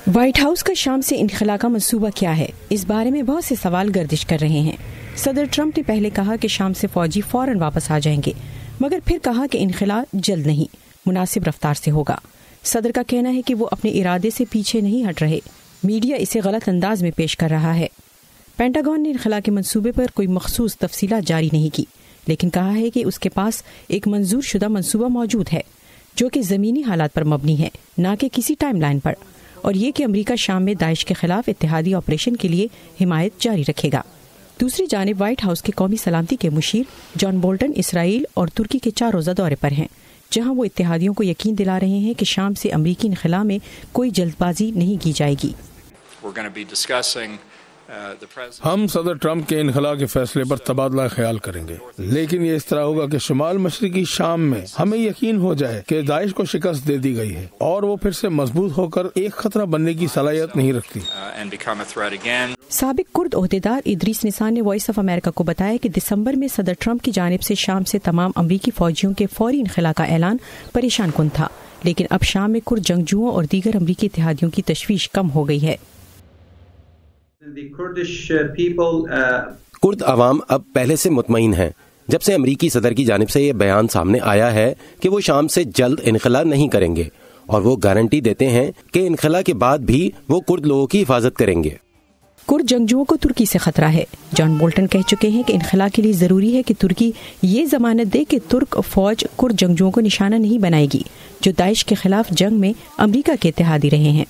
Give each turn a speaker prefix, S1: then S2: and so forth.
S1: White house کا شام سے انخلا کا منصوبہ کیا ہے؟ اس بارے میں بہت سے سوال گردش کر رہے ہیں۔ صدر ٹرمپ نے پہلے کہا کہ شام سے فوجی فوراً واپس آ جائیں گے، مگر پھر کہا کہ انخلا جلد نہیں، مناسب رفتار سے ہوگا۔ صدر کا کہنا ہے کہ وہ اپنے ارادے سے پیچھے نہیں ہٹ رہے، میڈیا اسے غلط انداز میں پیش کر رہا ہے۔ پینٹاگون نے انخلا کے منصوبے پر کوئی مخصوص تفصیلات جاری نہیں کی، لیکن کہا ہے کہ اس کے پاس ایک منظور شدہ منصوبہ موجود ہے جو کہ زمینی حالات پر مبنی ہے، نہ کہ کسی ٹائم لائن پر، اور یہ کہ امریکہ شام میں داعش کے خلاف اتحادی آپریشن کے لیے حمایت جاری رکھے گا۔ دوسری جانب وائٹ ہاؤس کے قومی سلامتی کے مشیر جان بولٹن اسرائیل اور ترکی کے 4 روزہ دورے پر ہیں، جہاں وہ اتحادیوں کو یقین دلا رہے ہیں کہ شام سے امریکی انخلا میں کوئی جلد بازی نہیں کی جائے گی۔
S2: ہم صدر ٹرمپ کے انخلا کے فیصلے پر تبادلہ خیال کریں گے، لیکن یہ اس طرح ہوگا کہ شمال مشرقی شام میں ہمیں یقین ہو جائے کہ داعش کو شکست دے دی گئی ہے اور وہ پھر سے مضبوط ہو کر ایک خطرہ بننے کی صلاحیت نہیں رکھتی۔
S1: سابق کرد عہدیدار ادریس نسان نے وائس آف امریکہ کو بتایا کہ دسمبر میں صدر ٹرمپ کی جانب سے شام سے تمام امریکی فوجیوں کے فوری انخلا کا اعلان پریشان کن تھا، لیکن اب شام میں کرد جنگجوؤں اور دیگر امریکی اتحادیوں کی تشویش کم ہو گئی ہے۔
S3: کرد عوام اب پہلے سے مطمئن ہیں جب سے امریکی صدر کی جانب سے یہ بیان سامنے آیا ہے کہ وہ شام سے جلد انخلا نہیں کریں گے، اور وہ گارنٹی دیتے ہیں کہ انخلا کے بعد بھی وہ کرد لوگوں کی حفاظت کریں گے۔
S1: کرد جنگجوؤں کو ترکی سے خطرہ ہے۔ جان بولٹن کہہ چکے ہیں کہ انخلا کے لیے ضروری ہے کہ ترکی یہ ضمانت دے کہ ترک فوج کرد جنگجوؤں کو نشانہ نہیں بنائے گی جو داعش کے خلاف جنگ میں امریکہ کے اتحادی رہے ہیں۔